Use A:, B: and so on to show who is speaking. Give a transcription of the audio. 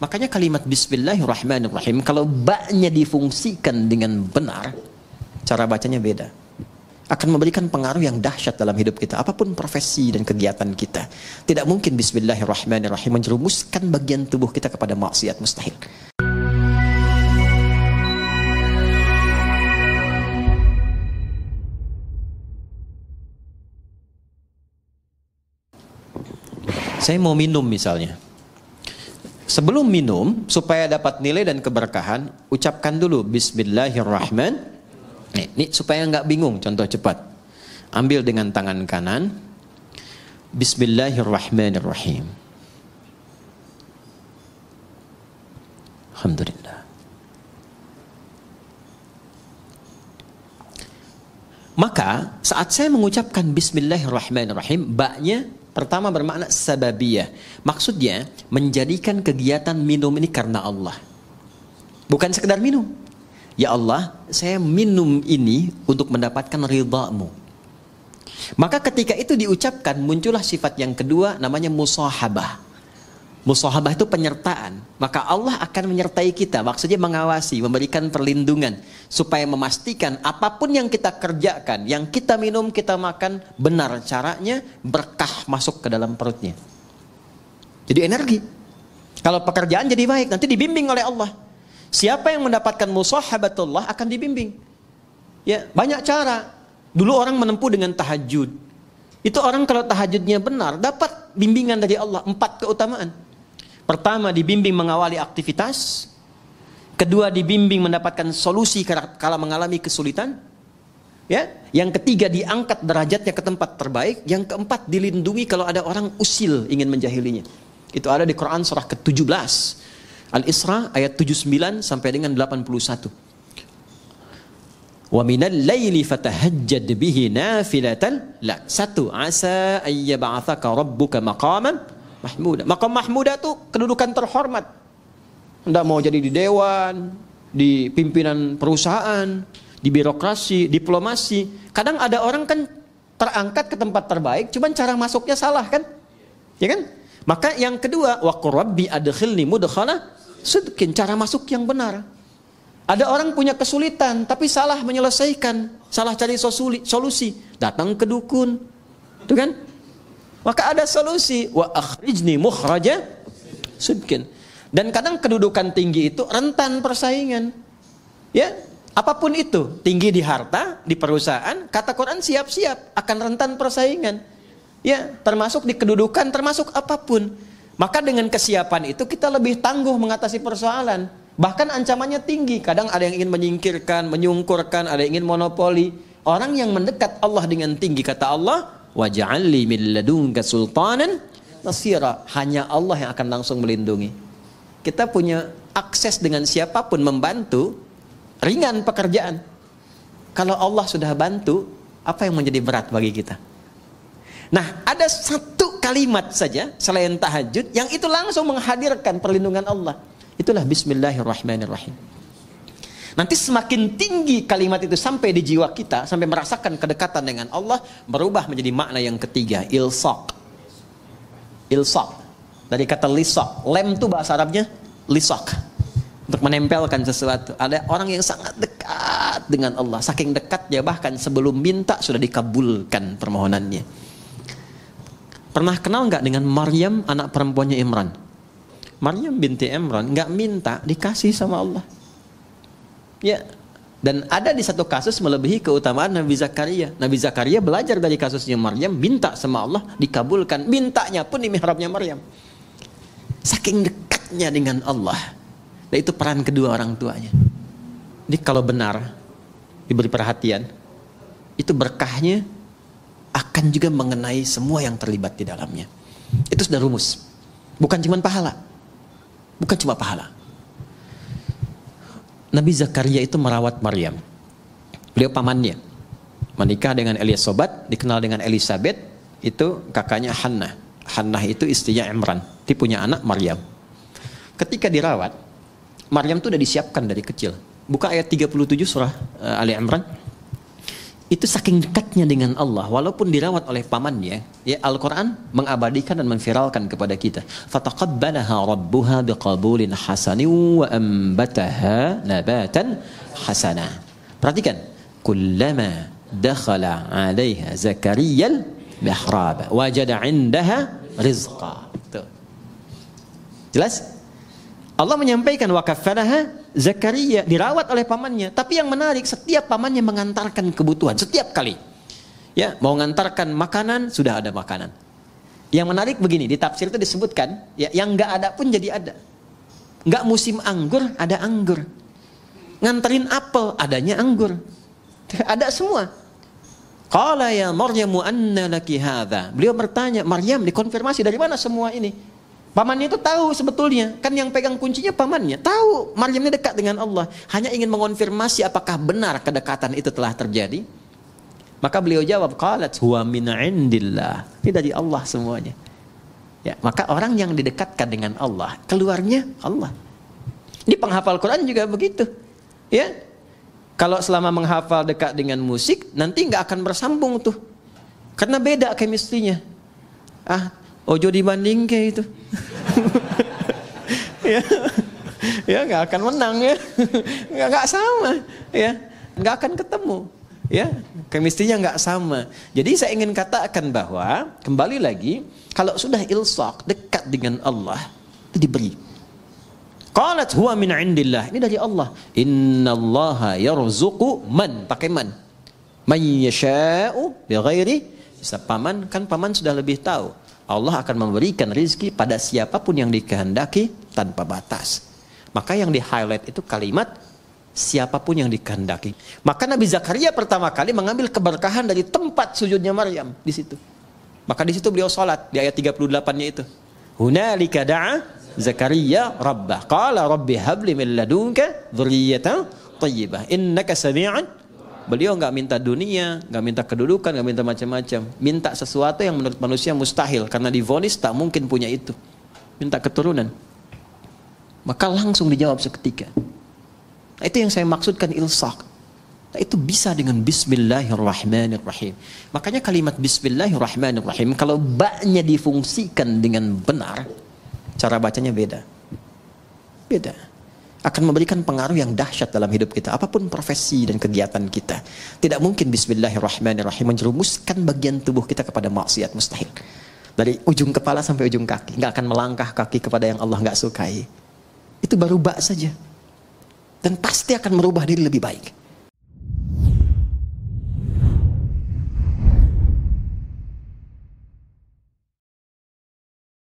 A: Makanya kalimat Bismillahirrahmanirrahim, kalau ba-nya difungsikan dengan benar, cara bacanya beda. Akan memberikan pengaruh yang dahsyat dalam hidup kita, apapun profesi dan kegiatan kita. Tidak mungkin Bismillahirrahmanirrahim menjerumuskan bagian tubuh kita kepada maksiat, mustahil. Saya mau minum misalnya. Sebelum minum, supaya dapat nilai dan keberkahan, ucapkan dulu Bismillahirrahmanirrahim. Ini supaya nggak bingung, contoh cepat. Ambil dengan tangan kanan. Bismillahirrahmanirrahim. Alhamdulillah. Maka saat saya mengucapkan Bismillahirrahmanirrahim, ba-nya pertama bermakna sababiyah. Maksudnya menjadikan kegiatan minum ini karena Allah. Bukan sekedar minum. Ya Allah, saya minum ini untuk mendapatkan ridha-Mu. Maka ketika itu diucapkan, muncullah sifat yang kedua, namanya musahabah. Musahabah itu penyertaan. Maka Allah akan menyertai kita. Maksudnya mengawasi, memberikan perlindungan. Supaya memastikan apapun yang kita kerjakan, yang kita minum, kita makan, benar caranya, berkah masuk ke dalam perutnya. Jadi energi. Kalau pekerjaan jadi baik, nanti dibimbing oleh Allah. Siapa yang mendapatkan musahabatullah akan dibimbing. Ya, banyak cara. Dulu orang menempuh dengan tahajud. Itu orang kalau tahajudnya benar, dapat bimbingan dari Allah. 4 keutamaan. Pertama, dibimbing mengawali aktivitas. Kedua, dibimbing mendapatkan solusi kala mengalami kesulitan. Ya. Yang ketiga, diangkat derajatnya ke tempat terbaik. Yang keempat, dilindungi kalau ada orang usil ingin menjahilinya. Itu ada di Quran surah ke-17. Al-Isra ayat 79 sampai dengan 81. Wa minal laili fatahajjad bihi nafilatan lak. 1. Asa ayyab'atsaka rabbuka maqaman mahmuda. Maqam mahmuda itu kedudukan terhormat. Anda mau jadi di dewan, di pimpinan perusahaan, di birokrasi, diplomasi. Kadang ada orang kan terangkat ke tempat terbaik, cuman cara masuknya salah kan? Ya kan? Maka yang kedua, wa qur rabbi adkhilni mudkhala sidqin, cara masuk yang benar. Ada orang punya kesulitan tapi salah menyelesaikan, salah cari solusi, datang ke dukun. Itu kan? Maka ada solusi, wa akhrijni mukhraja sidqin. Dan kadang kedudukan tinggi itu rentan persaingan. Ya, apapun itu, tinggi di harta, di perusahaan, kata Quran siap-siap akan rentan persaingan. Ya, termasuk di kedudukan, termasuk apapun. Maka dengan kesiapan itu kita lebih tangguh mengatasi persoalan. Bahkan ancamannya tinggi. Kadang ada yang ingin menyingkirkan, menyungkurkan, ada yang ingin monopoli. Orang yang mendekat Allah dengan tinggi, kata Allah, waj'alli min ladunka sultanan nasira. Hanya Allah yang akan langsung melindungi. Kita punya akses dengan siapapun membantu, ringan pekerjaan. Kalau Allah sudah bantu, apa yang menjadi berat bagi kita? Nah, ada satu kalimat saja selain tahajud yang itu langsung menghadirkan perlindungan Allah. Itulah Bismillahirrahmanirrahim. Nanti semakin tinggi kalimat itu sampai di jiwa kita, sampai merasakan kedekatan dengan Allah, berubah menjadi makna yang ketiga, ilsaq. Ilsaq dari kata lisaq. Lem itu bahasa Arabnya lisaq, untuk menempelkan sesuatu. Ada orang yang sangat dekat dengan Allah, saking dekatnya bahkan sebelum minta sudah dikabulkan permohonannya. Pernah kenal nggak dengan Maryam, anak perempuannya Imran? Maryam binti Imran nggak minta, dikasih sama Allah. Ya, dan ada di satu kasus melebihi keutamaan Nabi Zakaria. Nabi Zakaria belajar dari kasusnya Maryam, minta sama Allah, dikabulkan. Mintanya pun di mihrabnya Maryam. Saking dekatnya dengan Allah. Dan itu peran kedua orang tuanya. Jadi kalau benar diberi perhatian, itu berkahnya akan juga mengenai semua yang terlibat di dalamnya. Itu sudah rumus. Bukan cuma pahala. Bukan cuma pahala. Nabi Zakaria itu merawat Maryam. Beliau pamannya. Menikah dengan Elizabeth, dikenal dengan Elizabeth, itu kakaknya Hannah. Hannah itu istrinya Imran. Dia punya anak Maryam. Ketika dirawat, Maryam itu sudah disiapkan dari kecil. Buka ayat 37 surah Ali Imran. itu saking dekatnya dengan Allah, walaupun dirawat oleh pamannya, ya Al-Quran mengabadikan dan memviralkan kepada kita. Fataqabbalaha rabbuha biqabulin hasanin wa ambataha nabatan hasana. Perhatikan, kullama dakhala 'alaiha Zakariyal mihrab wajada 'indaha rizqa. Tuh. Jelas? Allah menyampaikan wa kaffalaha Zakaria, dirawat oleh pamannya. Tapi yang menarik, setiap pamannya mengantarkan kebutuhan setiap kali. Ya, mau mengantarkan makanan, sudah ada makanan. Yang menarik begini, di tafsir itu disebutkan, ya, yang enggak ada pun jadi ada. Enggak musim anggur, ada anggur. Nganterin apel, adanya anggur. Ada semua. Qala ya Maryamu anna laki hadza. Beliau bertanya, Maryam, dikonfirmasi dari mana semua ini? Pamannya itu tahu sebetulnya, kan yang pegang kuncinya pamannya. Tahu Maryam ini dekat dengan Allah, hanya ingin mengonfirmasi apakah benar kedekatan itu telah terjadi. Maka beliau jawab, qalat huwa min indillah. Ini dari Allah semuanya. Ya, maka orang yang didekatkan dengan Allah, keluarnya Allah. Di penghafal Quran juga begitu. Ya. Kalau selama menghafal dekat dengan musik, nanti nggak akan bersambung tuh. Karena beda chemistry-nya. Ojo dibanding kayak itu. Ya nggak akan menang ya. Nggak sama ya. Nggak akan ketemu ya. Chemistry-nya nggak sama. Jadi saya ingin katakan bahwa kembali lagi, kalau sudah ilsaq, dekat dengan Allah, itu diberi. Qalat huwa min indillah. Ini dari Allah. Innallaha yarzuqu man, pakai man. Man yasha'u bighairi hisab. Paman, kan paman sudah lebih tahu. Allah akan memberikan rizki pada siapapun yang dikehendaki tanpa batas. Maka yang di-highlight itu kalimat siapapun yang dikehendaki. Maka Nabi Zakaria pertama kali mengambil keberkahan dari tempat sujudnya Maryam di situ. Maka di situ beliau salat di ayat 38-nya itu. Hunalika da'a Zakaria rabbah qala rabbi habli min ladunka dzurriyyatan thayyibah innaka sami'an. Beliau nggak minta dunia, nggak minta kedudukan, nggak minta macam-macam. Minta sesuatu yang menurut manusia mustahil, karena divonis tak mungkin punya itu. Minta keturunan. Maka langsung dijawab seketika. Nah, itu yang saya maksudkan ilsaq. Nah, itu bisa dengan Bismillahirrahmanirrahim. Makanya kalimat Bismillahirrahmanirrahim, kalau ba-nya difungsikan dengan benar, cara bacanya beda. Beda. Akan memberikan pengaruh yang dahsyat dalam hidup kita, apapun profesi dan kegiatan kita. Tidak mungkin Bismillahirrahmanirrahim menjerumuskan bagian tubuh kita kepada maksiat, mustahil. Dari ujung kepala sampai ujung kaki, nggak akan melangkah kaki kepada yang Allah nggak sukai. Itu baru ba saja, dan pasti akan merubah diri lebih baik.